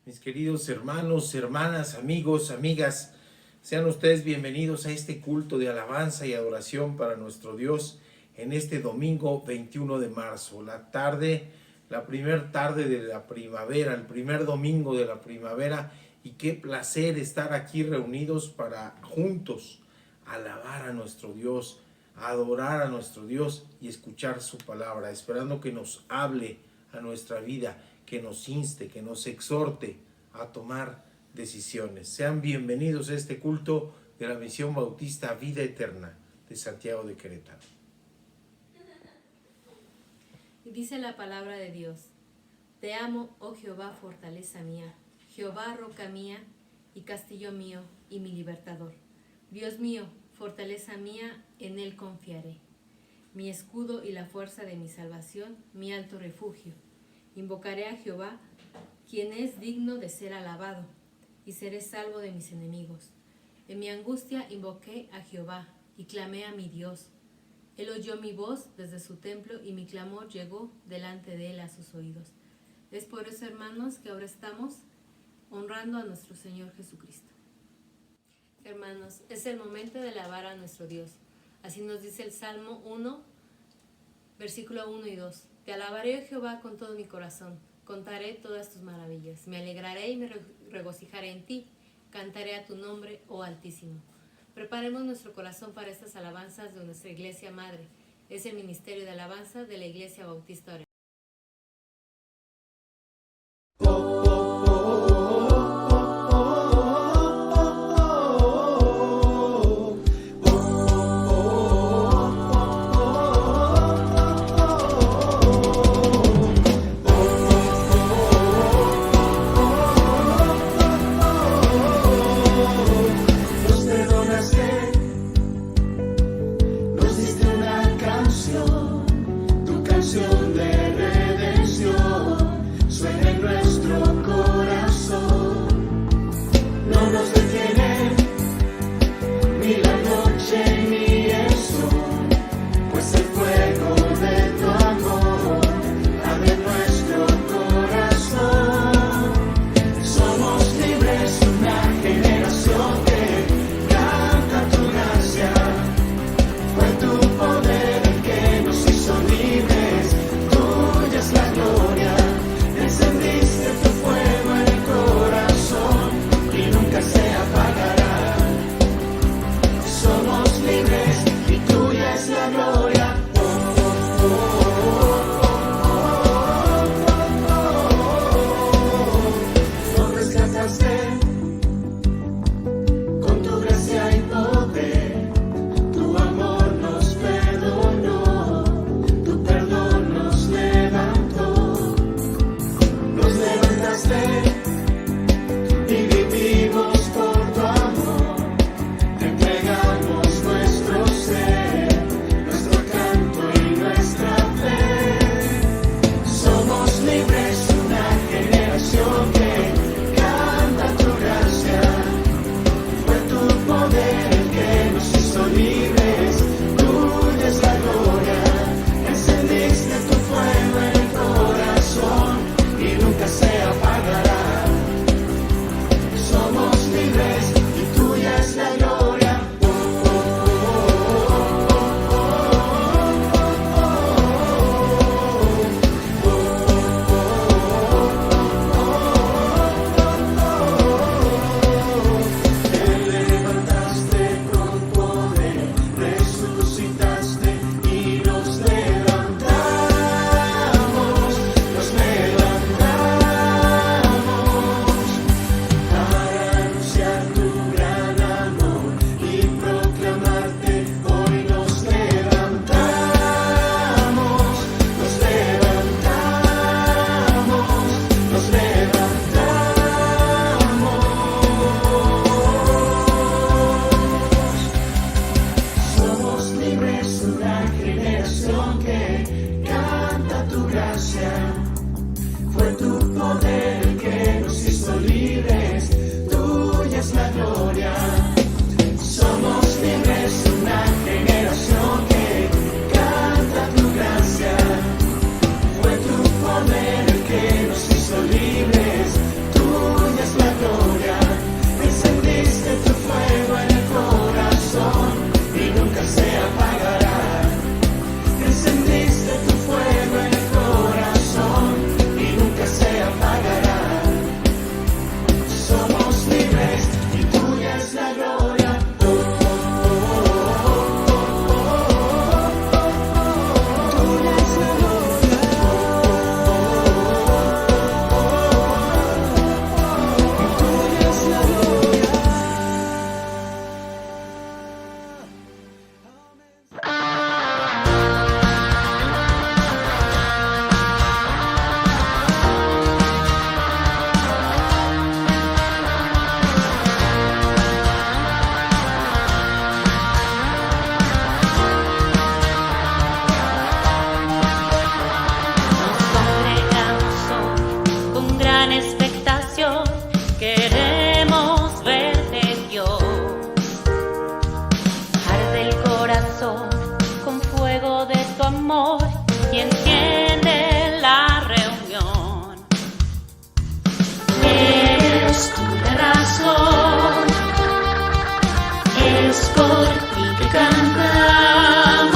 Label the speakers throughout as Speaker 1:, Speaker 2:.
Speaker 1: Mis queridos hermanos, hermanas, amigos, amigas, sean ustedes bienvenidos a este culto de alabanza y adoración para nuestro Dios en este domingo 21 de marzo, la primer tarde de la primavera, el primer domingo de la primavera, y qué placer estar aquí reunidos para juntos alabar a nuestro Dios, adorar a nuestro Dios y escuchar su palabra, esperando que nos hable a nuestra vida, que nos inste, que nos exhorte a tomar decisiones. Sean bienvenidos a este culto de la Misión Bautista Vida Eterna de Santiago de Querétaro.
Speaker 2: Y dice la palabra de Dios: Te amo, oh Jehová, fortaleza mía, Jehová, roca mía y castillo mío y mi libertador. Dios mío, fortaleza mía, en él confiaré. Mi escudo y la fuerza de mi salvación, mi alto refugio. Invocaré a Jehová, quien es digno de ser alabado, y seré salvo de mis enemigos. En mi angustia invoqué a Jehová, y clamé a mi Dios. Él oyó mi voz desde su templo, y mi clamor llegó delante de él a sus oídos. Es por eso, hermanos, que ahora estamos honrando a nuestro Señor Jesucristo. Hermanos, es el momento de alabar a nuestro Dios. Así nos dice el Salmo 1, versículo 1 y 2. Te alabaré, oh Jehová, con todo mi corazón. Contaré todas tus maravillas. Me alegraré y me regocijaré en ti. Cantaré a tu nombre, oh Altísimo. Preparemos nuestro corazón para estas alabanzas de nuestra Iglesia Madre. Es el Ministerio de Alabanza de la Iglesia Bautista Oregón.
Speaker 3: Tu canción de Es por ti que cantamos.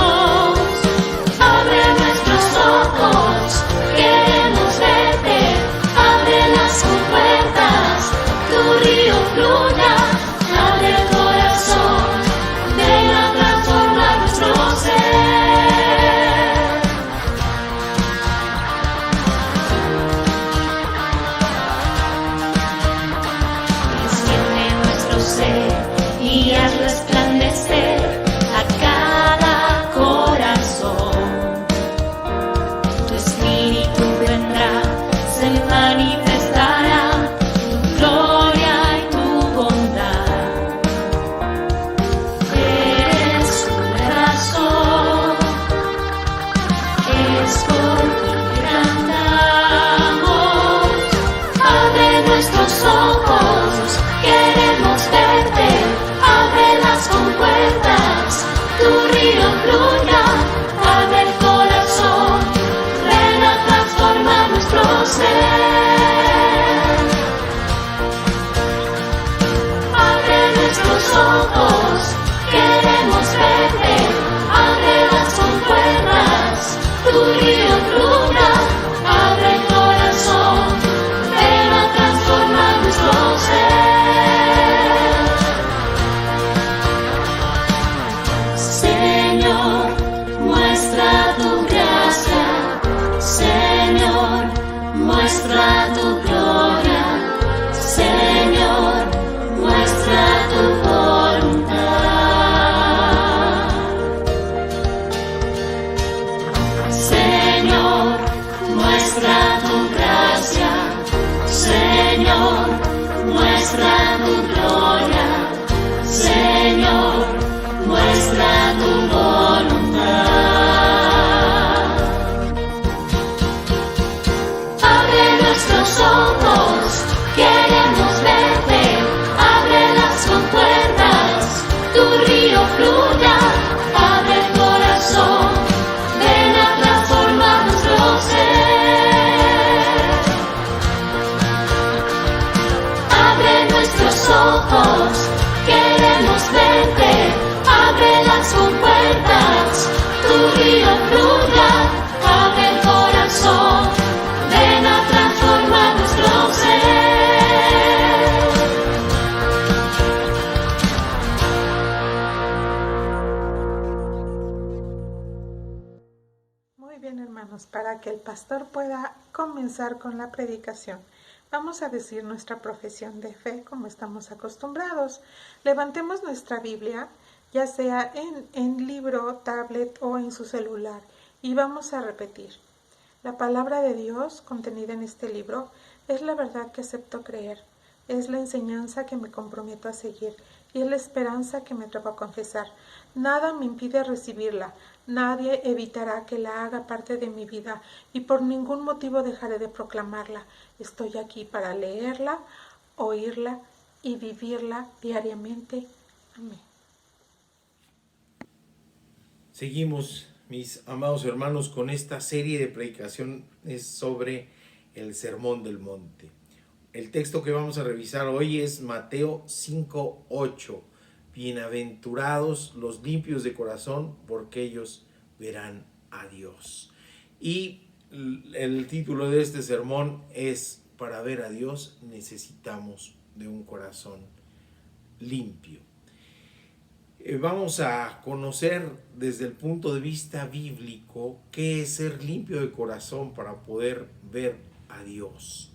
Speaker 3: Abre nuestros ojos, queremos verte. Abre las compuertas, tu río fluya. Abre el corazón, ven a transformar nuestro ser. Enciende nuestro ser y haz resplandecer a cada corazón. Tu espíritu vendrá, se manifestará tu gloria y tu bondad. Eres un razón, es por ti que cantamos. Abre nuestros ojos, queremos verte. Abre las compuertas, tu río fluya. Abre el corazón, ven a transformar nuestro ser. Abre nuestros ojos, queremos verte. Abre las compuertas, tu río fluya. Abre el corazón, ven a transformar nuestro ser. Señor, muestra tu gracia. Señor, muestra tu gloria. Señor, muestra tu voluntad. Señor, muestra tu gracia. Señor, muestra tu gloria. Señor, muestra tu voluntad. Abre nuestros ojos, queremos verte. Abre las compuertas, tu río fluya. Abre el corazón, ven a transformar nuestro ser. Abre nuestros ojos, queremos verte. Abre las compuertas, tu río fluya. Abre el corazón, ven a transformar nuestro ser.
Speaker 4: Muy bien, hermanos, para que el pastor pueda comenzar con la predicación, vamos a decir nuestra profesión de fe como estamos acostumbrados. Levantemos nuestra Biblia, ya sea en libro, tablet o en su celular, y vamos a repetir. La palabra de Dios contenida en este libro es la verdad que acepto creer, es la enseñanza que me comprometo a seguir y es la esperanza que me atrevo a confesar. Nada me impide recibirla, nadie evitará que la haga parte de mi vida y por ningún motivo dejaré de proclamarla. Estoy aquí para leerla, oírla y vivirla diariamente. Amén.
Speaker 1: Seguimos, mis amados hermanos, con esta serie de predicaciones sobre el Sermón del Monte. El texto que vamos a revisar hoy es Mateo 5:8. Bienaventurados los limpios de corazón, porque ellos verán a Dios. Y el título de este sermón es: para ver a Dios necesitamos de un corazón limpio. Vamos a conocer desde el punto de vista bíblico qué es ser limpio de corazón para poder ver a Dios.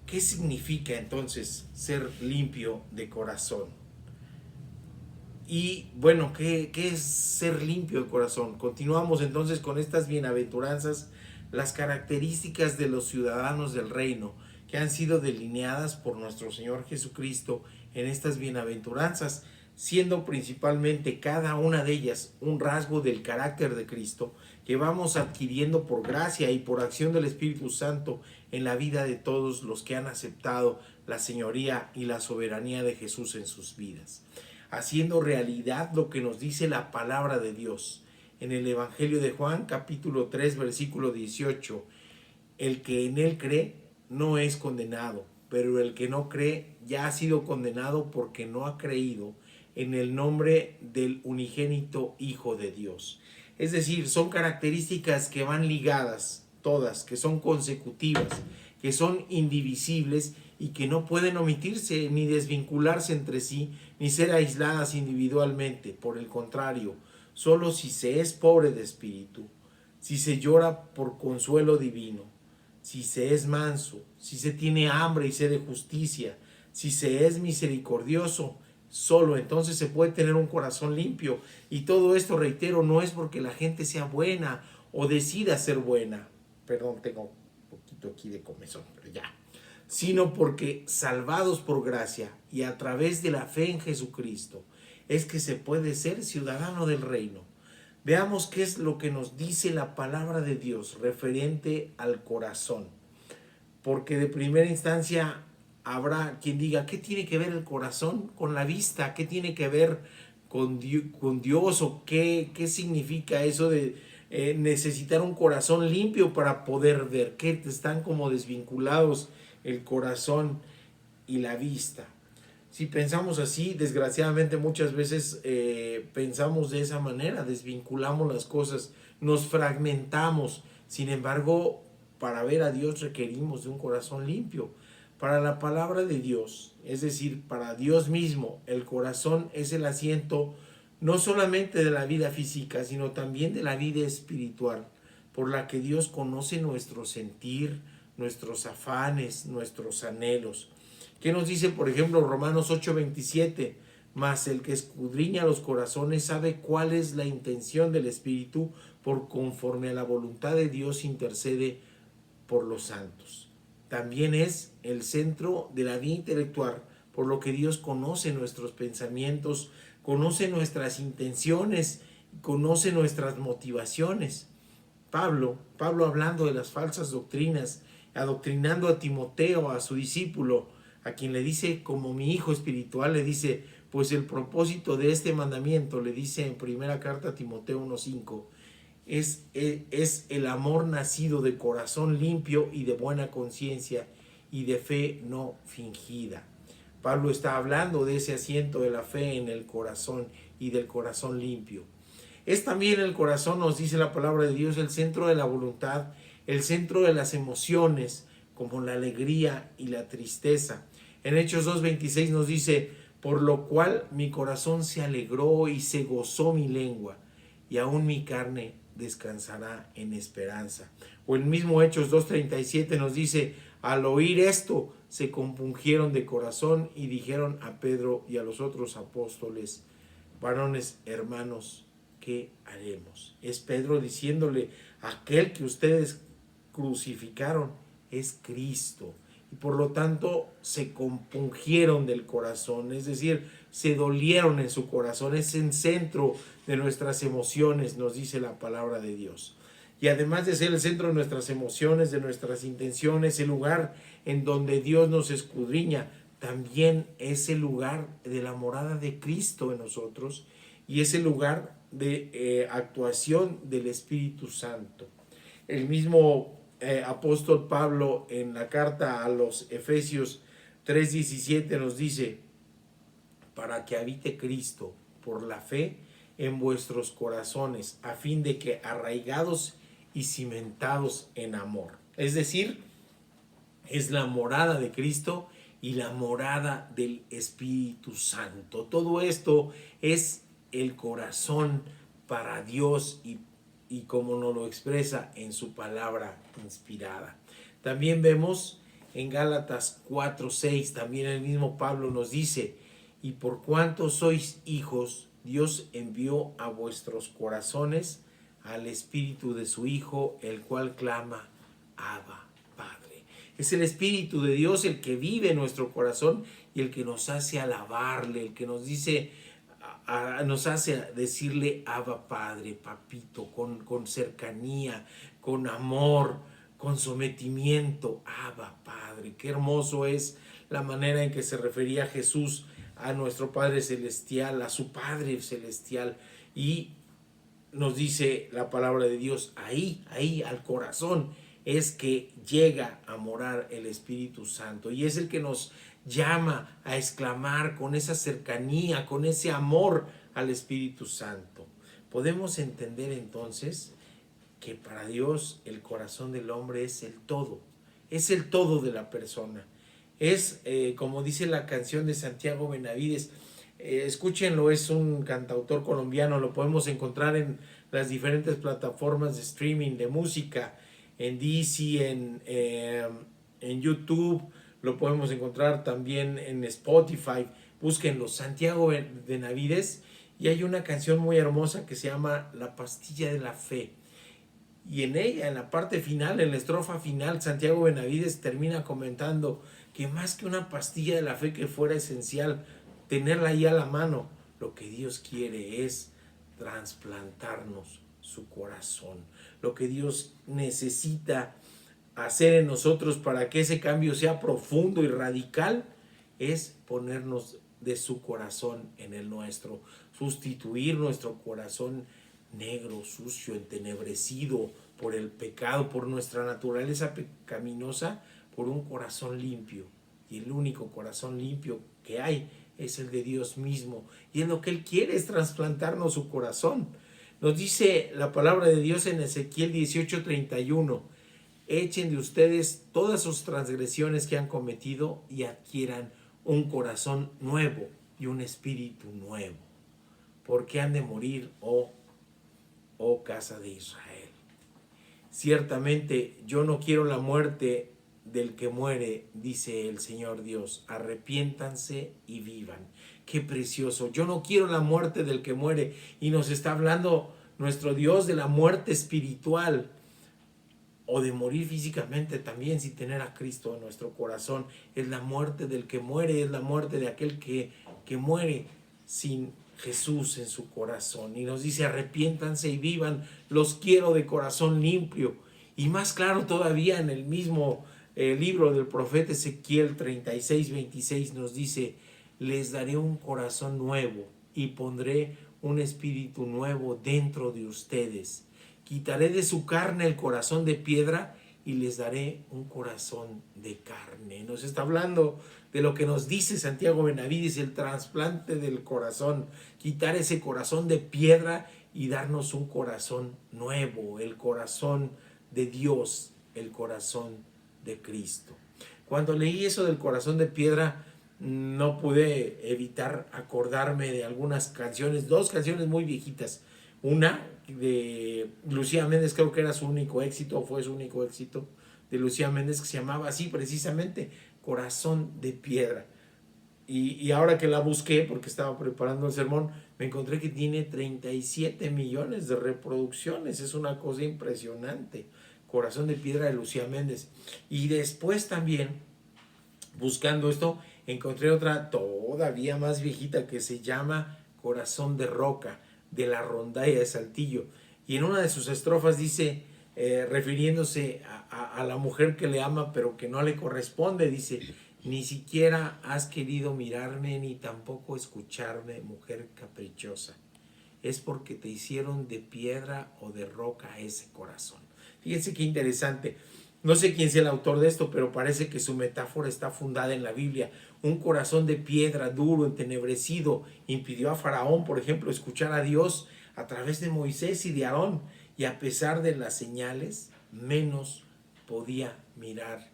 Speaker 1: ¿Qué significa entonces ser limpio de corazón? Y bueno, ¿qué es ser limpio de corazón? Continuamos entonces con estas bienaventuranzas, las características de los ciudadanos del reino que han sido delineadas por nuestro Señor Jesucristo en estas bienaventuranzas, siendo principalmente cada una de ellas un rasgo del carácter de Cristo que vamos adquiriendo por gracia y por acción del Espíritu Santo en la vida de todos los que han aceptado la señoría y la soberanía de Jesús en sus vidas, haciendo realidad lo que nos dice la palabra de Dios. En el Evangelio de Juan, capítulo 3, versículo 18, el que en él cree no es condenado, pero el que no cree ya ha sido condenado porque no ha creído en el nombre del unigénito Hijo de Dios. Es decir, son características que van ligadas, todas, que son consecutivas, que son indivisibles y que no pueden omitirse ni desvincularse entre sí, ni ser aisladas individualmente. Por el contrario, solo si se es pobre de espíritu, si se llora por consuelo divino, si se es manso, si se tiene hambre y sed de justicia, si se es misericordioso, solo entonces se puede tener un corazón limpio. Y todo esto, reitero, no es porque la gente sea buena o decida ser buena. Perdón, tengo un poquito aquí de comezón, pero ya. Sino porque salvados por gracia y a través de la fe en Jesucristo es que se puede ser ciudadano del reino. Veamos qué es lo que nos dice la palabra de Dios referente al corazón. Porque de primera instancia habrá quien diga, ¿qué tiene que ver el corazón con la vista? ¿Qué tiene que ver con Dios? ¿O qué significa eso de necesitar un corazón limpio para poder ver? Que están como desvinculados el corazón y la vista. Si pensamos así, desgraciadamente muchas veces pensamos de esa manera, desvinculamos las cosas, nos fragmentamos. Sin embargo, para ver a Dios requerimos de un corazón limpio. Para la palabra de Dios, es decir, para Dios mismo, el corazón es el asiento no solamente de la vida física, sino también de la vida espiritual, por la que Dios conoce nuestro sentir, nuestros afanes, nuestros anhelos. ¿Qué nos dice, por ejemplo, Romanos 8:27? Mas el que escudriña los corazones sabe cuál es la intención del Espíritu, por conforme a la voluntad de Dios intercede por los santos. También es el centro de la vida intelectual, por lo que Dios conoce nuestros pensamientos, conoce nuestras intenciones, conoce nuestras motivaciones. Pablo hablando de las falsas doctrinas, adoctrinando a Timoteo, a su discípulo, a quien le dice como mi hijo espiritual, le dice, pues el propósito de este mandamiento, le dice en primera carta a Timoteo 1:5, es el amor nacido de corazón limpio y de buena conciencia y de fe no fingida. Pablo está hablando de ese asiento de la fe en el corazón y del corazón limpio. Es también el corazón, nos dice la palabra de Dios, el centro de la voluntad, el centro de las emociones, como la alegría y la tristeza. En Hechos 2:26 nos dice, por lo cual mi corazón se alegró y se gozó mi lengua, y aún mi carne descansará en esperanza. O el mismo Hechos 2:37 nos dice, al oír esto se compungieron de corazón y dijeron a Pedro y a los otros apóstoles, varones hermanos, ¿qué haremos? Es Pedro diciéndole, aquel que ustedes crucificaron es Cristo. Y por lo tanto se compungieron del corazón, es decir, se dolieron en su corazón. Es el centro de nuestras emociones, nos dice la palabra de Dios. Y además de ser el centro de nuestras emociones, de nuestras intenciones, el lugar en donde Dios nos escudriña, también es el lugar de la morada de Cristo en nosotros y es el lugar de actuación del Espíritu Santo. El mismo apóstol Pablo en la carta a los Efesios 3:17 nos dice, para que habite Cristo por la fe en vuestros corazones, a fin de que arraigados y cimentados en amor. Es decir, es la morada de Cristo y la morada del Espíritu Santo. Todo esto es el corazón para Dios y como nos lo expresa en su palabra inspirada. También vemos en Gálatas 4:6, también el mismo Pablo nos dice, y por cuanto sois hijos, Dios envió a vuestros corazones al Espíritu de su Hijo, el cual clama, Abba, Padre. Es el Espíritu de Dios el que vive en nuestro corazón y el que nos hace alabarle, el que nos dice, nos hace decirle Abba Padre, papito, con cercanía, con amor, con sometimiento. Abba Padre, qué hermoso es la manera en que se refería Jesús a nuestro Padre Celestial, a su Padre Celestial, y nos dice la palabra de Dios, ahí al corazón es que llega a morar el Espíritu Santo y es el que nos llama a exclamar con esa cercanía, con ese amor al Espíritu Santo. Podemos entender entonces que para Dios el corazón del hombre es el todo de la persona. Es, como dice la canción de Santiago Benavides, escúchenlo, es un cantautor colombiano, lo podemos encontrar en las diferentes plataformas de streaming de música, en Deezy, en YouTube, lo podemos encontrar también en Spotify. Búsquenlo, Santiago Benavides, y hay una canción muy hermosa que se llama La pastilla de la fe. Y en ella, en la parte final, en la estrofa final, Santiago Benavides termina comentando que más que una pastilla de la fe que fuera esencial tenerla ahí a la mano, lo que Dios quiere es trasplantarnos su corazón. Lo que Dios necesita hacer en nosotros para que ese cambio sea profundo y radical es ponernos de su corazón en el nuestro, sustituir nuestro corazón negro, sucio, entenebrecido por el pecado, por nuestra naturaleza pecaminosa, por un corazón limpio. Y el único corazón limpio que hay es el de Dios mismo. Y en lo que Él quiere es trasplantarnos su corazón. Nos dice la palabra de Dios en Ezequiel 18:31. Echen de ustedes todas sus transgresiones que han cometido y adquieran un corazón nuevo y un espíritu nuevo. Porque han de morir, oh casa de Israel. Ciertamente yo no quiero la muerte del que muere, dice el Señor Dios. Arrepiéntanse y vivan. Qué precioso. Yo no quiero la muerte del que muere. Y nos está hablando nuestro Dios de la muerte espiritual, o de morir físicamente también sin tener a Cristo en nuestro corazón. Es la muerte del que muere, es la muerte de aquel que muere sin Jesús en su corazón. Y nos dice: arrepiéntanse y vivan, los quiero de corazón limpio. Y más claro todavía, en el mismo libro del profeta Ezequiel 36:26 nos dice: les daré un corazón nuevo y pondré un espíritu nuevo dentro de ustedes. Quitaré de su carne el corazón de piedra y les daré un corazón de carne. Nos está hablando de lo que nos dice Santiago Benavides, el trasplante del corazón. Quitar ese corazón de piedra y darnos un corazón nuevo, el corazón de Dios, el corazón de Cristo. Cuando leí eso del corazón de piedra, no pude evitar acordarme de algunas canciones, dos canciones muy viejitas. Una de Lucía Méndez, creo que era su único éxito, o fue su único éxito, de Lucía Méndez, que se llamaba así precisamente, Corazón de Piedra. Y ahora que la busqué, porque estaba preparando el sermón, me encontré que tiene 37 millones de reproducciones. Es una cosa impresionante. Corazón de Piedra de Lucía Méndez. Y después también, buscando esto, encontré otra todavía más viejita que se llama Corazón de Roca, de la Rondalla de Saltillo. Y en una de sus estrofas dice, refiriéndose a la mujer que le ama pero que no le corresponde, dice: ni siquiera has querido mirarme ni tampoco escucharme, mujer caprichosa. Es porque te hicieron de piedra o de roca ese corazón. Fíjense qué interesante. No sé quién sea el autor de esto, pero parece que su metáfora está fundada en la Biblia. Un corazón de piedra, duro, entenebrecido, impidió a Faraón, por ejemplo, escuchar a Dios a través de Moisés y de Aarón. Y a pesar de las señales, menos podía mirar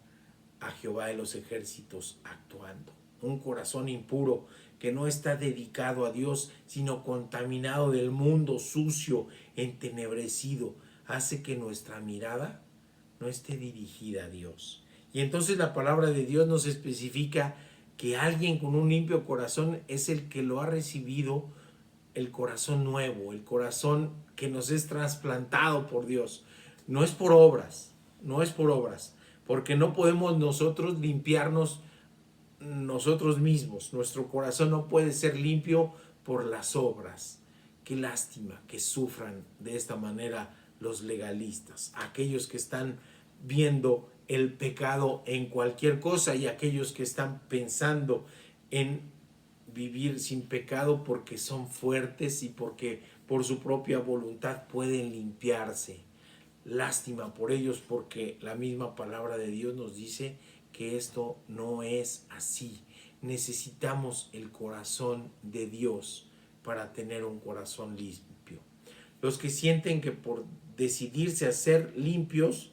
Speaker 1: a Jehová de los ejércitos actuando. Un corazón impuro que no está dedicado a Dios, sino contaminado del mundo, sucio, entenebrecido, hace que nuestra mirada no esté dirigida a Dios. Y entonces la palabra de Dios nos especifica que alguien con un limpio corazón es el que lo ha recibido, el corazón nuevo, el corazón que nos es trasplantado por Dios. No es por obras, porque no podemos nosotros limpiarnos nosotros mismos. Nuestro corazón no puede ser limpio por las obras. Qué lástima que sufran de esta manera los legalistas, aquellos que están viendo el pecado en cualquier cosa y aquellos que están pensando en vivir sin pecado porque son fuertes y porque por su propia voluntad pueden limpiarse. Lástima por ellos, porque la misma palabra de Dios nos dice que esto no es así. necesitamos el corazón de Dios para tener un corazón limpio. Los que sienten que por decidirse a ser limpios,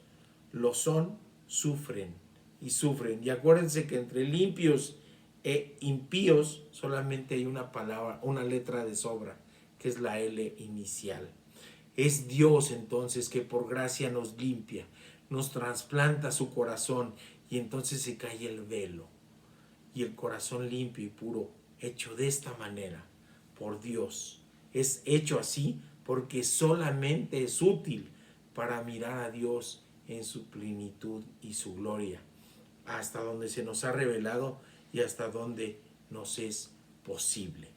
Speaker 1: lo son, sufren y sufren. Y acuérdense que entre limpios e impíos solamente hay una palabra, una letra de sobra, que es la L inicial. Es Dios entonces que por gracia nos limpia, nos trasplanta su corazón y entonces se cae el velo. Y el corazón limpio y puro, hecho de esta manera, por Dios, es hecho así porque solamente es útil para mirar a Dios en su plenitud y su gloria, hasta donde se nos ha revelado y hasta donde nos es posible.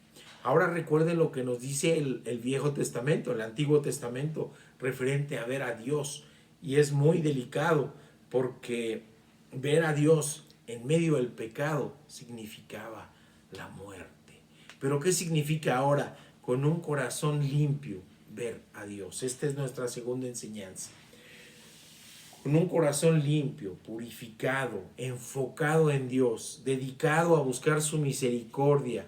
Speaker 1: Ahora recuerden lo que nos dice el Viejo Testamento, el Antiguo Testamento, referente a ver a Dios. Y es muy delicado porque ver a Dios en medio del pecado significaba la muerte. Pero ¿qué significa ahora con un corazón limpio ver a Dios? Esta es nuestra segunda enseñanza. Con un corazón limpio, purificado, enfocado en Dios, dedicado a buscar su misericordia,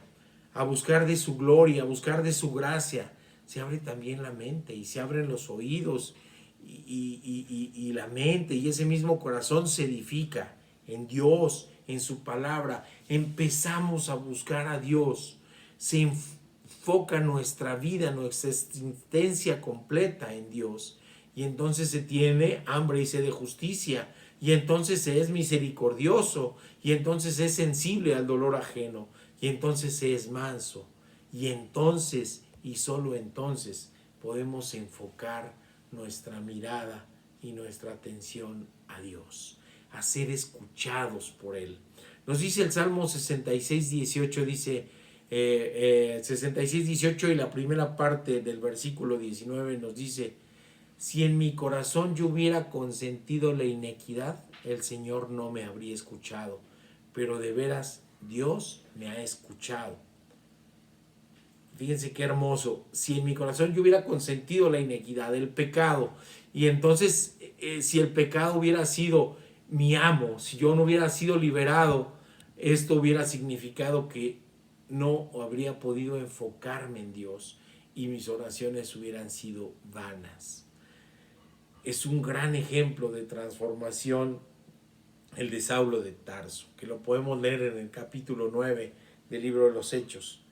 Speaker 1: a buscar de su gloria, a buscar de su gracia, se abre también la mente y se abren los oídos y la mente, y ese mismo corazón se edifica en Dios, en su palabra. Empezamos a buscar a Dios, se enfoca nuestra vida, nuestra existencia completa en Dios. Y entonces se tiene hambre y sed de justicia, y entonces se es misericordioso, y entonces se es sensible al dolor ajeno, y entonces se es manso, y entonces, y solo entonces, podemos enfocar nuestra mirada y nuestra atención a Dios, a ser escuchados por Él. Nos dice el Salmo 66, 18, dice 66, 18, y la primera parte del versículo 19 nos dice: si en mi corazón yo hubiera consentido la inequidad, el Señor no me habría escuchado, pero de veras Dios me ha escuchado. Fíjense qué hermoso. Si en mi corazón yo hubiera consentido la inequidad, el pecado, y entonces si el pecado hubiera sido mi amo, si yo no hubiera sido liberado, esto hubiera significado que no habría podido enfocarme en Dios y mis oraciones hubieran sido vanas. Es un gran ejemplo de transformación el de Saulo de Tarso, que lo podemos leer en el capítulo 9 del libro de los Hechos.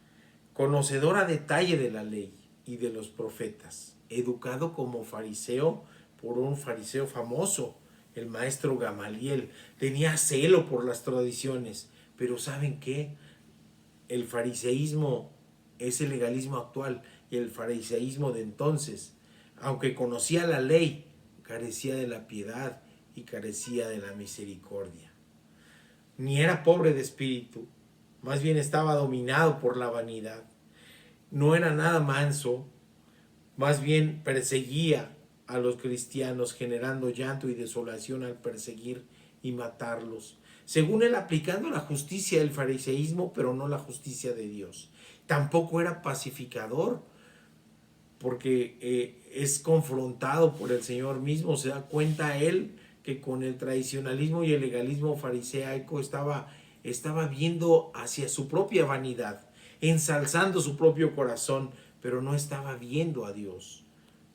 Speaker 1: Conocedor a detalle de la ley y de los profetas, educado como fariseo por un fariseo famoso, el maestro Gamaliel. Tenía celo por las tradiciones, pero ¿saben qué? El fariseísmo es el legalismo actual, y el fariseísmo de entonces, aunque conocía la ley, carecía de la piedad y carecía de la misericordia. Ni era pobre de espíritu, más bien estaba dominado por la vanidad. No era nada manso, más bien perseguía a los cristianos, generando llanto y desolación al perseguir y matarlos, según él aplicando la justicia del fariseísmo, pero no la justicia de Dios. Tampoco era pacificador, porque es confrontado por el Señor mismo. Se da cuenta él que con el tradicionalismo y el legalismo fariseico estaba viendo hacia su propia vanidad, ensalzando su propio corazón, pero no estaba viendo a Dios.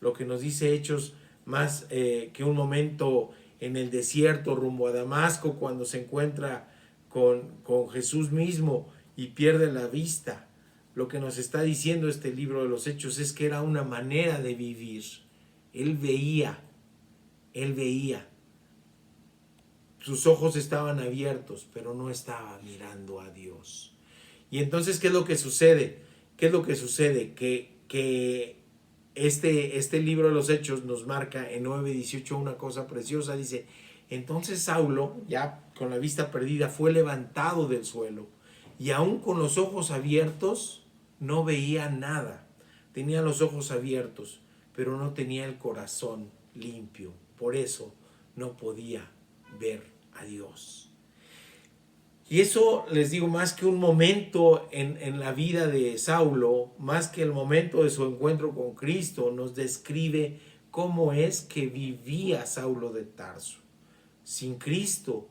Speaker 1: Lo que nos dice Hechos, más que un momento en el desierto rumbo a Damasco, cuando se encuentra con Jesús mismo y pierde la vista. Lo que nos está diciendo este libro de los Hechos es que era una manera de vivir. Él veía. Sus ojos estaban abiertos, pero no estaba mirando a Dios. Y entonces, ¿qué es lo que sucede? Que este libro de los Hechos nos marca en 9:18 una cosa preciosa. Dice: entonces Saulo, ya con la vista perdida, fue levantado del suelo, y aún con los ojos abiertos no veía nada. Tenía los ojos abiertos, pero no tenía el corazón limpio. Por eso no podía ver a Dios. Y eso, les digo, más que un momento en la vida de Saulo, más que el momento de su encuentro con Cristo, nos describe cómo es que vivía Saulo de Tarso. Sin Cristo,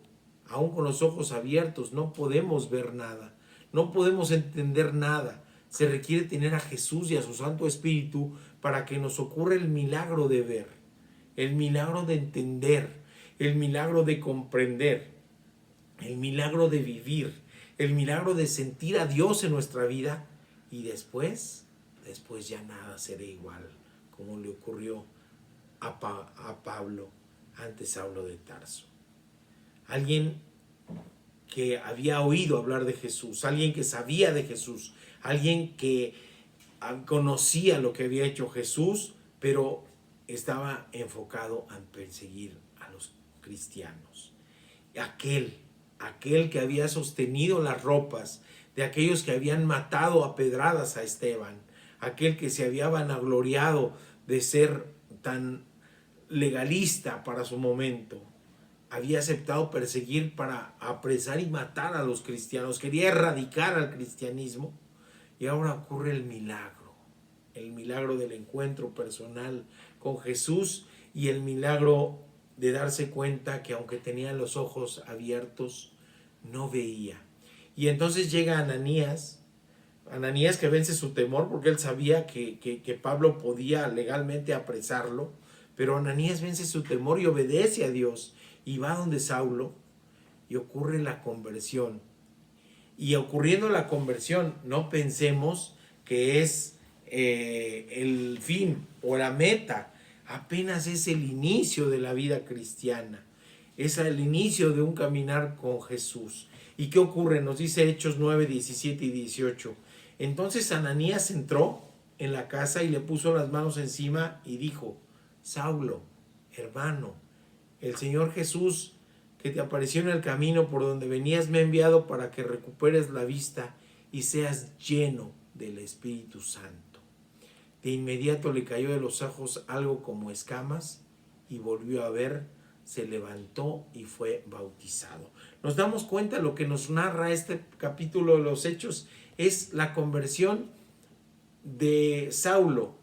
Speaker 1: aún con los ojos abiertos, no podemos ver nada, no podemos entender nada. Se requiere tener a Jesús y a su Santo Espíritu para que nos ocurra el milagro de ver, el milagro de entender, el milagro de comprender, el milagro de vivir, el milagro de sentir a Dios en nuestra vida, y después ya nada será igual, como le ocurrió a Pablo ante Saulo de Tarso. Alguien que había oído hablar de Jesús, alguien que sabía de Jesús, alguien que conocía lo que había hecho Jesús, pero estaba enfocado en perseguir a los cristianos. Aquel que había sostenido las ropas de aquellos que habían matado a pedradas a Esteban, aquel que se había vanagloriado de ser tan legalista para su momento, había aceptado perseguir para apresar y matar a los cristianos, quería erradicar al cristianismo, y ahora ocurre el milagro del encuentro personal con Jesús y el milagro de darse cuenta que aunque tenía los ojos abiertos, no veía. Y entonces llega Ananías que vence su temor porque él sabía que Pablo podía legalmente apresarlo, pero Ananías vence su temor y obedece a Dios y va donde Saulo, y ocurre la conversión. Y ocurriendo la conversión, no pensemos que es el fin o la meta, apenas es el inicio de la vida cristiana, es el inicio de un caminar con Jesús. ¿Y qué ocurre? Nos dice Hechos 9, 17 y 18. Entonces Ananías entró en la casa y le puso las manos encima y dijo: Saulo, hermano, el Señor Jesús que te apareció en el camino por donde venías me ha enviado para que recuperes la vista y seas lleno del Espíritu Santo. De inmediato le cayó de los ojos algo como escamas y volvió a ver, se levantó y fue bautizado. Nos damos cuenta, lo que nos narra este capítulo de los Hechos es la conversión de Saulo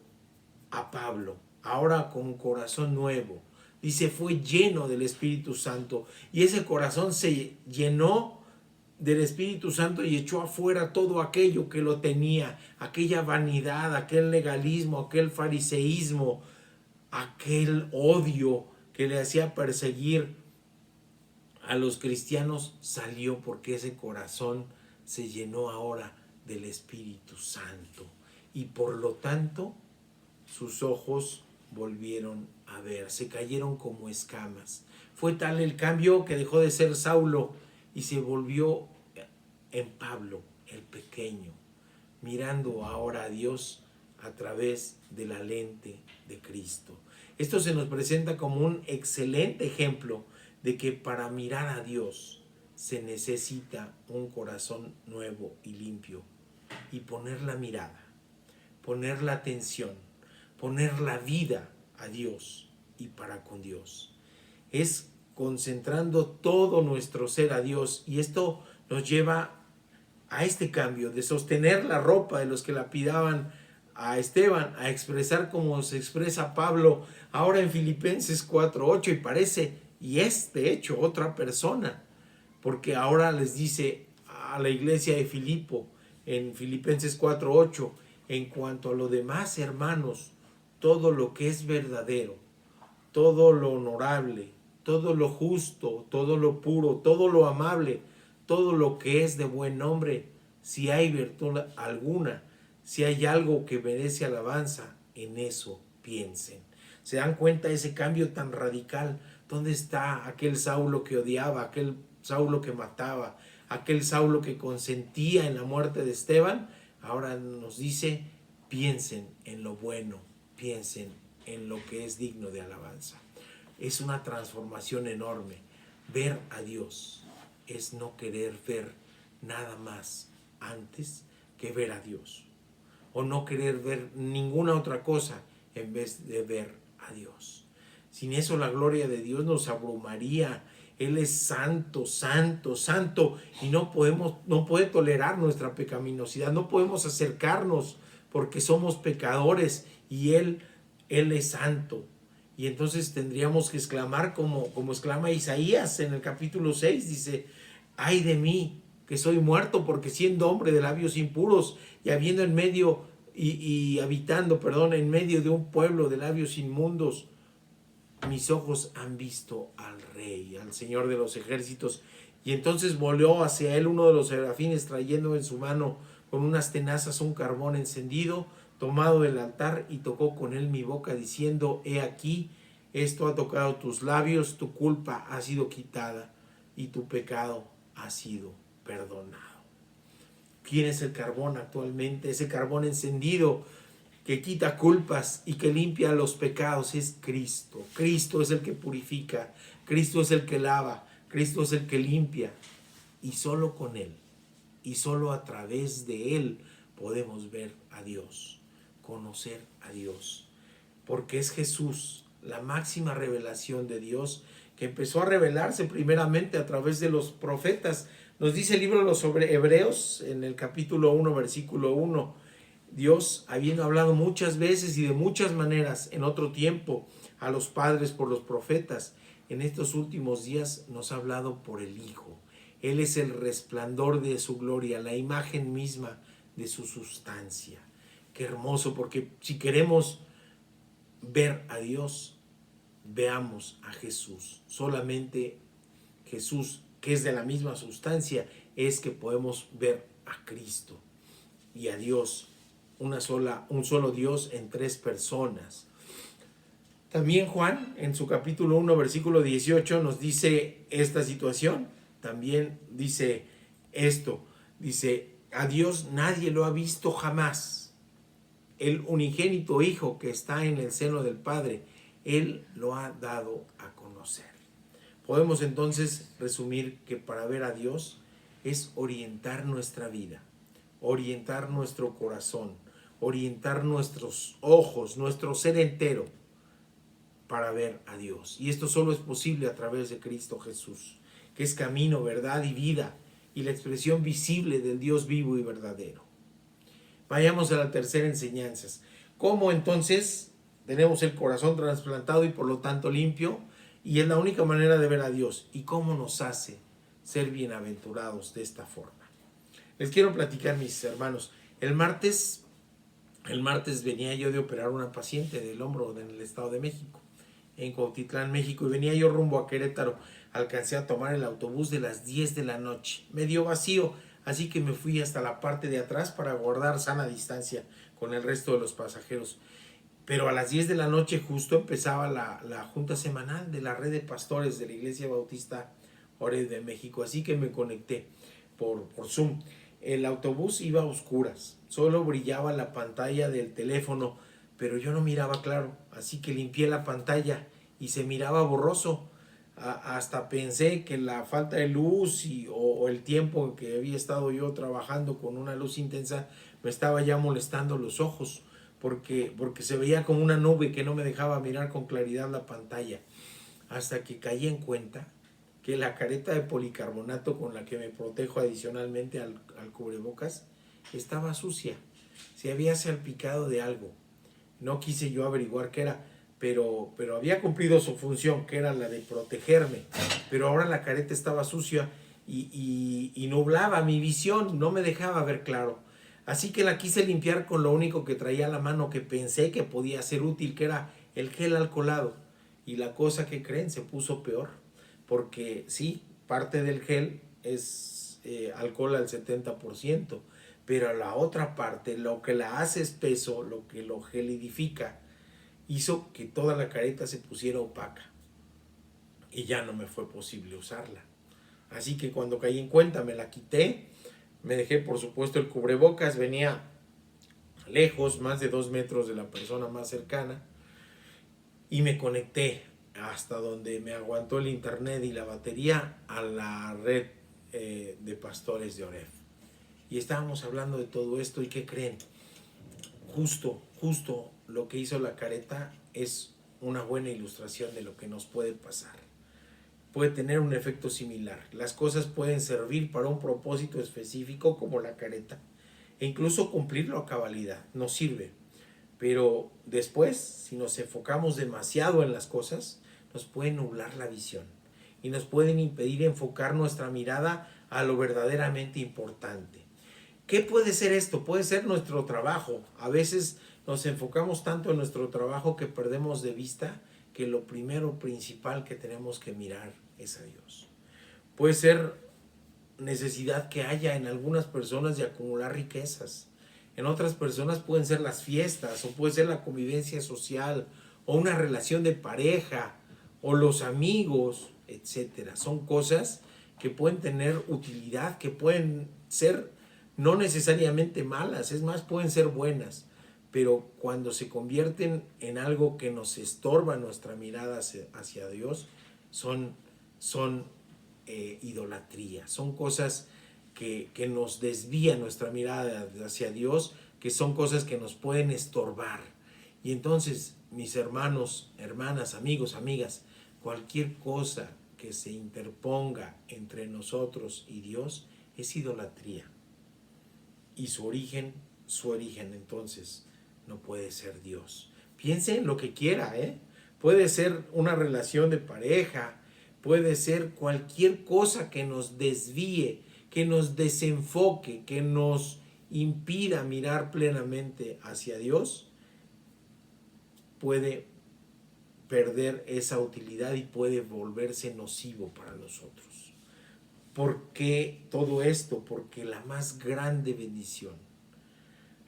Speaker 1: a Pablo, ahora con corazón nuevo. Dice, fue lleno del Espíritu Santo, y ese corazón se llenó del Espíritu Santo y echó afuera todo aquello que lo tenía, aquella vanidad, aquel legalismo, aquel fariseísmo, aquel odio que le hacía perseguir a los cristianos. Salió porque ese corazón se llenó ahora del Espíritu Santo, y por lo tanto sus ojos volvieron a ver, se cayeron como escamas. Fue tal el cambio que dejó de ser Saulo y se volvió en Pablo, el pequeño, mirando ahora a Dios a través de la lente de Cristo. Esto se nos presenta como un excelente ejemplo de que para mirar a Dios se necesita un corazón nuevo y limpio, y poner la mirada, poner la atención, poner la vida a Dios y para con Dios. Es concentrando todo nuestro ser a Dios, y esto nos lleva a este cambio de sostener la ropa de los que lapidaban a Esteban, a expresar como se expresa Pablo ahora en Filipenses 4:8, y parece, y es de hecho otra persona, porque ahora les dice a la iglesia de Filipo en Filipenses 4:8, en cuanto a lo demás, hermanos, todo lo que es verdadero, todo lo honorable, todo lo justo, todo lo puro, todo lo amable, todo lo que es de buen nombre, si hay virtud alguna, si hay algo que merece alabanza, en eso piensen. ¿Se dan cuenta de ese cambio tan radical? ¿Dónde está aquel Saulo que odiaba, aquel Saulo que mataba, aquel Saulo que consentía en la muerte de Esteban? Ahora nos dice, piensen en lo bueno, piensen en lo que es digno de alabanza. Es una transformación enorme. Ver a Dios es no querer ver nada más antes que ver a Dios, o no querer ver ninguna otra cosa en vez de ver a Dios. Sin eso la gloria de Dios nos abrumaría. Él es santo, santo, santo, y no puede tolerar nuestra pecaminosidad, no podemos acercarnos porque somos pecadores, y Él es santo. Y entonces tendríamos que exclamar como exclama Isaías en el capítulo 6, dice, ay de mí, que soy muerto, porque siendo hombre de labios impuros y habiendo en medio habitando, en medio de un pueblo de labios inmundos, mis ojos han visto al Rey, al Señor de los ejércitos. Y entonces volvió hacia él uno de los serafines, trayendo en su mano con unas tenazas un carbón encendido, tomado del altar, y tocó con él mi boca, diciendo, he aquí, esto ha tocado tus labios, tu culpa ha sido quitada y tu pecado ha sido perdonado. ¿Quién es el carbón actualmente? Ese carbón encendido que quita culpas y que limpia los pecados es Cristo. Cristo es el que purifica, Cristo es el que lava, Cristo es el que limpia. Y solo con Él, y solo a través de Él podemos ver a Dios, conocer a Dios. Porque es Jesús, la máxima revelación de Dios, que empezó a revelarse primeramente a través de los profetas. Nos dice el libro de los Hebreos, en el capítulo 1, versículo 1, Dios, habiendo hablado muchas veces y de muchas maneras en otro tiempo a los padres por los profetas, en estos últimos días nos ha hablado por el Hijo. Él es el resplandor de su gloria, la imagen misma de su sustancia. Qué hermoso, porque si queremos ver a Dios, veamos a Jesús. Solamente Jesús, que es de la misma sustancia, es que podemos ver a Cristo y a Dios, un solo Dios en tres personas. También Juan, en su capítulo 1, versículo 18, nos dice esta situación. También dice esto, dice, a Dios nadie lo ha visto jamás. El unigénito Hijo que está en el seno del Padre, Él lo ha dado a conocer. Podemos entonces resumir que para ver a Dios es orientar nuestra vida, orientar nuestro corazón, orientar nuestros ojos, nuestro ser entero para ver a Dios. Y esto solo es posible a través de Cristo Jesús, que es camino, verdad y vida, y la expresión visible del Dios vivo y verdadero. Vayamos a la tercera enseñanza. ¿Cómo entonces tenemos el corazón trasplantado y por lo tanto limpio? Y es la única manera de ver a Dios. ¿Y cómo nos hace ser bienaventurados de esta forma? Les quiero platicar, mis hermanos. El martes venía yo de operar una paciente del hombro en el Estado de México, en Cuautitlán, México, y venía yo rumbo a Querétaro. Alcancé a tomar el autobús de las 10 de la noche, medio vacío, así que me fui hasta la parte de atrás para guardar sana distancia con el resto de los pasajeros. Pero a las 10 de la noche justo empezaba la junta semanal de la red de pastores de la Iglesia Bautista Oreb de México, así que me conecté por Zoom. El autobús iba a oscuras, solo brillaba la pantalla del teléfono, pero yo no miraba claro, así que limpié la pantalla y se miraba borroso. Hasta pensé que la falta de luz o el tiempo en que había estado yo trabajando con una luz intensa me estaba ya molestando los ojos, porque se veía como una nube que no me dejaba mirar con claridad la pantalla, hasta que caí en cuenta que la careta de policarbonato con la que me protejo adicionalmente al cubrebocas estaba sucia, se había salpicado de algo. No quise yo averiguar qué era, pero había cumplido su función, que era la de protegerme, pero ahora la careta estaba sucia y nublaba mi visión, no me dejaba ver claro. Así que la quise limpiar con lo único que traía a la mano, que pensé que podía ser útil, que era el gel alcoholado. Y la cosa que creen se puso peor, porque sí, parte del gel es alcohol al 70%, pero la otra parte, lo que la hace espeso, lo que lo gelidifica, hizo que toda la careta se pusiera opaca y ya no me fue posible usarla. Así que cuando caí en cuenta me la quité, me dejé por supuesto el cubrebocas, venía lejos, más de 2 metros de la persona más cercana, y me conecté hasta donde me aguantó el internet y la batería a la red de pastores de Oreb. Y estábamos hablando de todo esto, y ¿qué creen? Justo lo que hizo la careta es una buena ilustración de lo que nos puede pasar. Puede tener un efecto similar. Las cosas pueden servir para un propósito específico como la careta e incluso cumplirlo a cabalidad. Nos sirve, Pero después, si nos enfocamos demasiado en las cosas, nos puede nublar la visión y nos pueden impedir enfocar nuestra mirada a lo verdaderamente importante. ¿Qué puede ser esto? Puede ser nuestro trabajo. A veces nos enfocamos tanto en nuestro trabajo que perdemos de vista que lo primero principal que tenemos que mirar es a Dios. Puede ser necesidad que haya en algunas personas de acumular riquezas. En otras personas pueden ser las fiestas, o puede ser la convivencia social, o una relación de pareja, o los amigos, etcétera. Son cosas que pueden tener utilidad, que pueden ser no necesariamente malas, es más, pueden ser buenas, pero cuando se convierten en algo que nos estorba nuestra mirada hacia Dios, son idolatría, son cosas que nos desvían nuestra mirada hacia Dios, que son cosas que nos pueden estorbar. Y entonces, mis hermanos, hermanas, amigos, amigas, cualquier cosa que se interponga entre nosotros y Dios es idolatría. Y su origen entonces no puede ser Dios. Piense en lo que quiera, Puede ser una relación de pareja, puede ser cualquier cosa que nos desvíe, que nos desenfoque, que nos impida mirar plenamente hacia Dios, puede perder esa utilidad y puede volverse nocivo para nosotros. ¿Por qué todo esto? Porque la más grande bendición,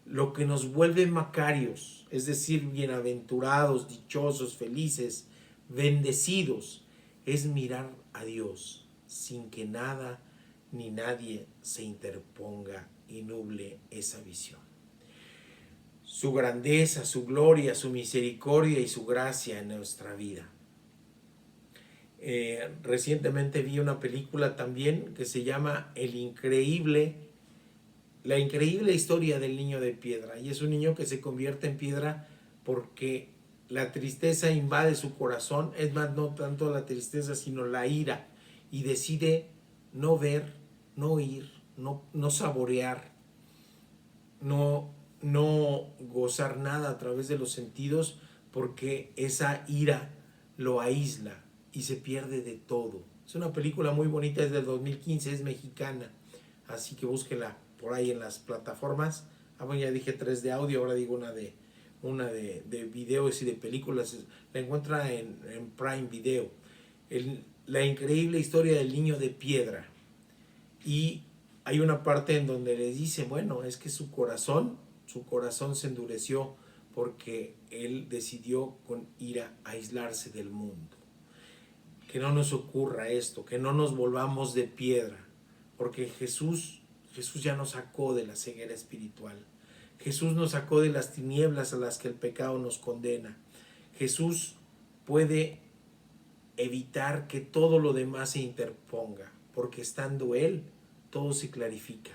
Speaker 1: lo que nos vuelve macarios, es decir, bienaventurados, dichosos, felices, bendecidos, es mirar a Dios sin que nada ni nadie se interponga y nuble esa visión. Su grandeza, su gloria, su misericordia y su gracia en nuestra vida. Recientemente vi una película también que se llama La increíble historia del niño de piedra, y es un niño que se convierte en piedra porque la tristeza invade su corazón, es más, no tanto la tristeza sino la ira, y decide no ver, no oír, no saborear, no gozar nada a través de los sentidos, porque esa ira lo aísla y se pierde de todo. Es una película muy bonita, es del 2015, es mexicana, así que búsquela por ahí en las plataformas. Bueno, ya dije 3 de audio, ahora digo una de videos y de películas. La encuentra en Prime Video. La increíble historia del niño de piedra. Y hay una parte en donde le dice, bueno, es que su corazón se endureció porque él decidió con ira aislarse del mundo. Que no nos ocurra esto, que no nos volvamos de piedra, porque Jesús ya nos sacó de la ceguera espiritual. Jesús nos sacó de las tinieblas a las que el pecado nos condena. Jesús puede evitar que todo lo demás se interponga, porque estando Él, todo se clarifica.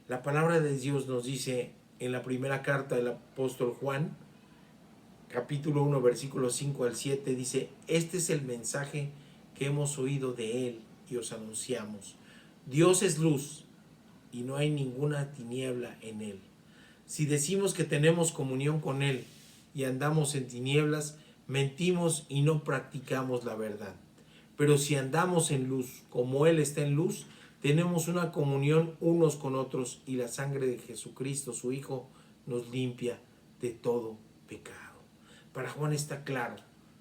Speaker 1: La palabra de Dios nos dice en la primera carta del apóstol Juan, capítulo 1, versículos 5 al 7, dice: este es el mensaje que hemos oído de Él y os anunciamos. Dios es luz y no hay ninguna tiniebla en Él. Si decimos que tenemos comunión con Él y andamos en tinieblas, mentimos y no practicamos la verdad. Pero si andamos en luz, como Él está en luz, tenemos una comunión unos con otros, y la sangre de Jesucristo, su Hijo, nos limpia de todo pecado. Para Juan está claro,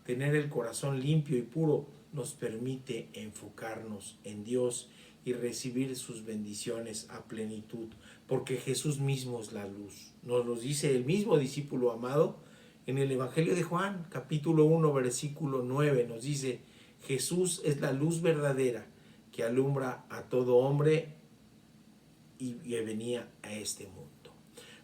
Speaker 1: tener el corazón limpio y puro nos permite enfocarnos en Dios y recibir sus bendiciones a plenitud, porque Jesús mismo es la luz. Nos lo dice el mismo discípulo amado en el Evangelio de Juan, capítulo 1, versículo 9, nos dice: Jesús es la luz verdadera que alumbra a todo hombre y venía a este mundo.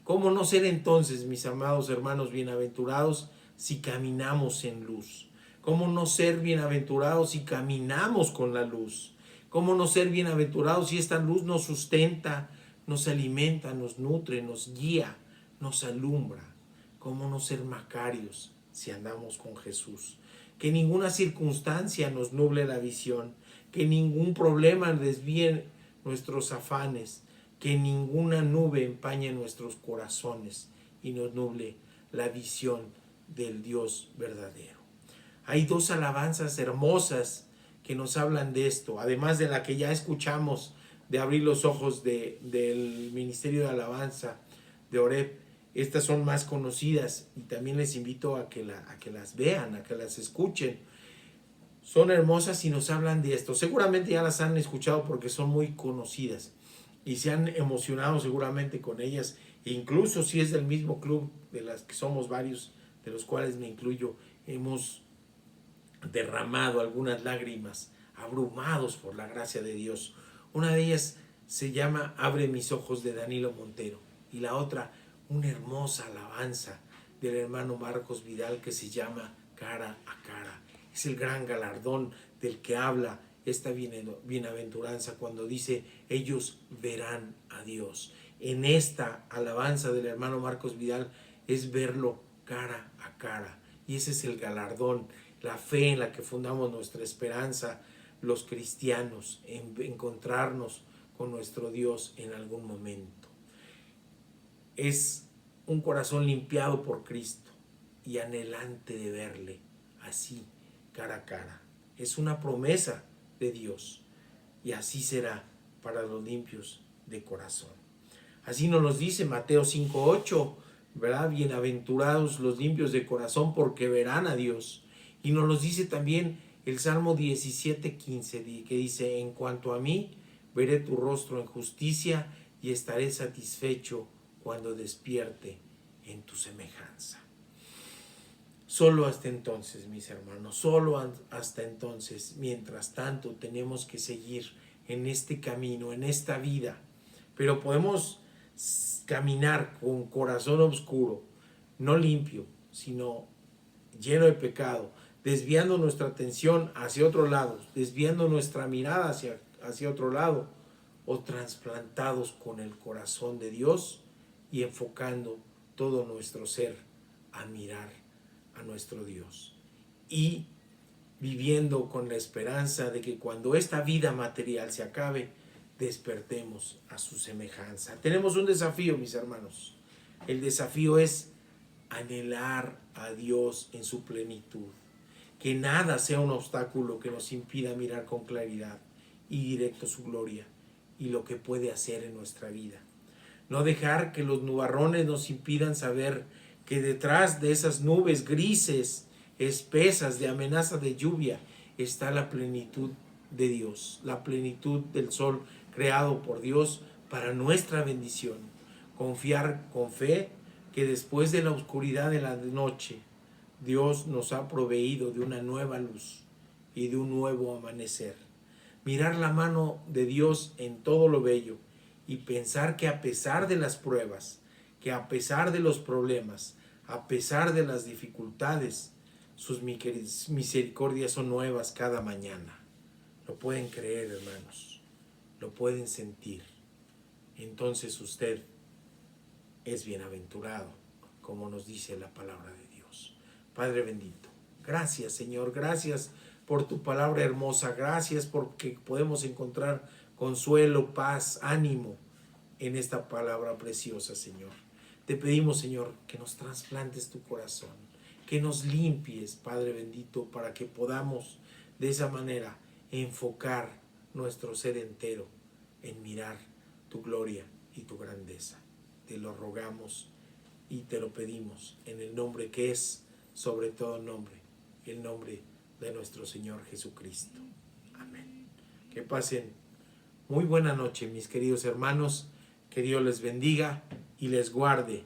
Speaker 1: ¿Cómo no ser entonces, mis amados hermanos bienaventurados, si caminamos en luz? ¿Cómo no ser bienaventurados si caminamos con la luz? ¿Cómo no ser bienaventurados si esta luz nos sustenta, nos alimenta, nos nutre, nos guía, nos alumbra? ¿Cómo no ser macarios si andamos con Jesús? Que ninguna circunstancia nos nuble la visión, que ningún problema desvíe nuestros afanes, que ninguna nube empañe nuestros corazones y nos nuble la visión del Dios verdadero. Hay dos alabanzas hermosas que nos hablan de esto, además de la que ya escuchamos de abrir los ojos del Ministerio de Alabanza de Oreb. Estas son más conocidas y también les invito a que las vean, a que las escuchen. Son hermosas y nos hablan de esto. Seguramente ya las han escuchado porque son muy conocidas y se han emocionado seguramente con ellas. E incluso si es del mismo club de las que somos varios, de los cuales me incluyo, hemos derramado algunas lágrimas, abrumados por la gracia de Dios. Una de ellas se llama Abre mis ojos, de Danilo Montero, y la otra, una hermosa alabanza del hermano Marcos Vidal, que se llama Cara a Cara. Es el gran galardón del que habla esta bienaventuranza cuando dice: ellos verán a Dios. En esta alabanza del hermano Marcos Vidal es verlo cara a cara, y ese es el galardón, la fe en la que fundamos nuestra esperanza los cristianos, en encontrarnos con nuestro Dios en algún momento. Es un corazón limpiado por Cristo y anhelante de verle así, cara a cara. Es una promesa de Dios y así será para los limpios de corazón. Así nos lo dice Mateo 5:8, ¿verdad? Bienaventurados los limpios de corazón, porque verán a Dios. Y nos lo dice también el Salmo 17:15, que dice: en cuanto a mí, veré tu rostro en justicia y estaré satisfecho cuando despierte en tu semejanza. Solo hasta entonces, mis hermanos, solo hasta entonces. Mientras tanto, tenemos que seguir en este camino, en esta vida. Pero podemos caminar con corazón oscuro, no limpio, sino lleno de pecado, desviando nuestra atención hacia otro lado, desviando nuestra mirada hacia otro lado, o trasplantados con el corazón de Dios y enfocando todo nuestro ser a mirar a nuestro Dios y viviendo con la esperanza de que cuando esta vida material se acabe, despertemos a su semejanza. Tenemos un desafío, mis hermanos. El desafío es anhelar a Dios en su plenitud. Que nada sea un obstáculo que nos impida mirar con claridad y directo su gloria y lo que puede hacer en nuestra vida. No dejar que los nubarrones nos impidan saber que detrás de esas nubes grises, espesas de amenaza de lluvia, está la plenitud de Dios, la plenitud del sol creado por Dios para nuestra bendición. Confiar con fe que después de la oscuridad de la noche, Dios nos ha proveído de una nueva luz y de un nuevo amanecer. Mirar la mano de Dios en todo lo bello y pensar que a pesar de las pruebas, que a pesar de los problemas, a pesar de las dificultades, sus misericordias son nuevas cada mañana. Lo pueden creer, hermanos, lo pueden sentir. Entonces usted es bienaventurado, como nos dice la palabra de Dios. Padre bendito, gracias, Señor, gracias por tu palabra hermosa, gracias porque podemos encontrar consuelo, paz, ánimo en esta palabra preciosa, Señor. Te pedimos, Señor, que nos trasplantes tu corazón, que nos limpies, Padre bendito, para que podamos de esa manera enfocar nuestro ser entero en mirar tu gloria y tu grandeza. Te lo rogamos y te lo pedimos en el nombre que es sobre todo nombre, el nombre de nuestro Señor Jesucristo. Amén. Que pasen muy buena noche, mis queridos hermanos. Que Dios les bendiga y les guarde.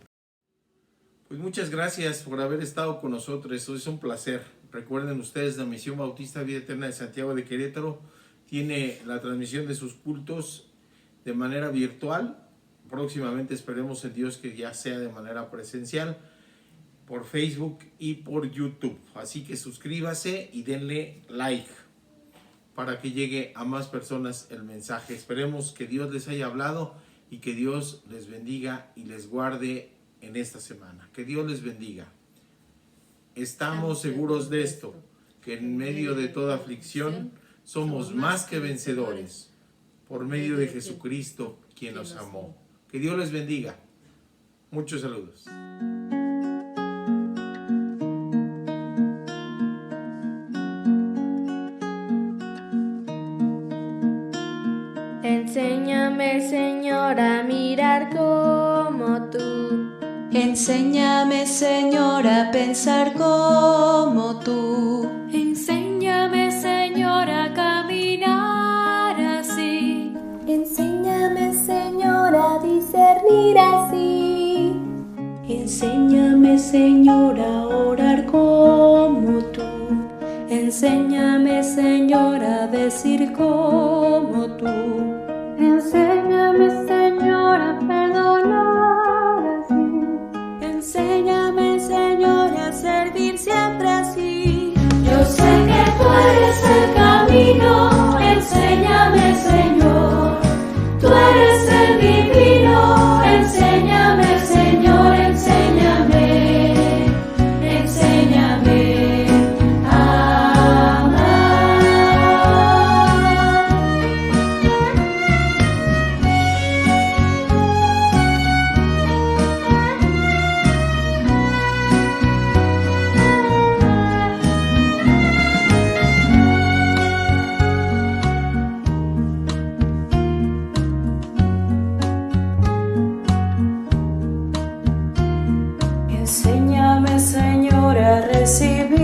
Speaker 1: Pues muchas gracias por haber estado con nosotros. Es un placer. Recuerden ustedes, la Misión Bautista Vida Eterna de Santiago de Querétaro tiene la transmisión de sus cultos de manera virtual. Próximamente esperemos en Dios que ya sea de manera presencial por Facebook y por YouTube. Así que suscríbase y denle like para que llegue a más personas el mensaje. Esperemos que Dios les haya hablado y que Dios les bendiga y les guarde en esta semana. Que Dios les bendiga. Estamos seguros de esto, que en medio de toda aflicción somos más que vencedores por medio de Jesucristo, quien nos amó. Que Dios les bendiga. Muchos saludos.
Speaker 5: Enséñame, Señor, a mirar como tú.
Speaker 6: Enséñame, Señor, a pensar como tú.
Speaker 7: Enséñame, Señor, a caminar así.
Speaker 5: Enséñame, Señor, a discernir así.
Speaker 6: Enséñame, Señor, a orar como tú.
Speaker 7: Enséñame, Señor, a decir como tú.
Speaker 5: Enséñame, Señor, a perdonar así.
Speaker 7: Enséñame, Señor, a servir siempre así.
Speaker 3: Yo sé que tú eres el camino, enséñame, Señor. Tú eres el divino, enséñame, Señor, enséñame, enséñame a amar.
Speaker 6: Enséñame, Señor, a recibir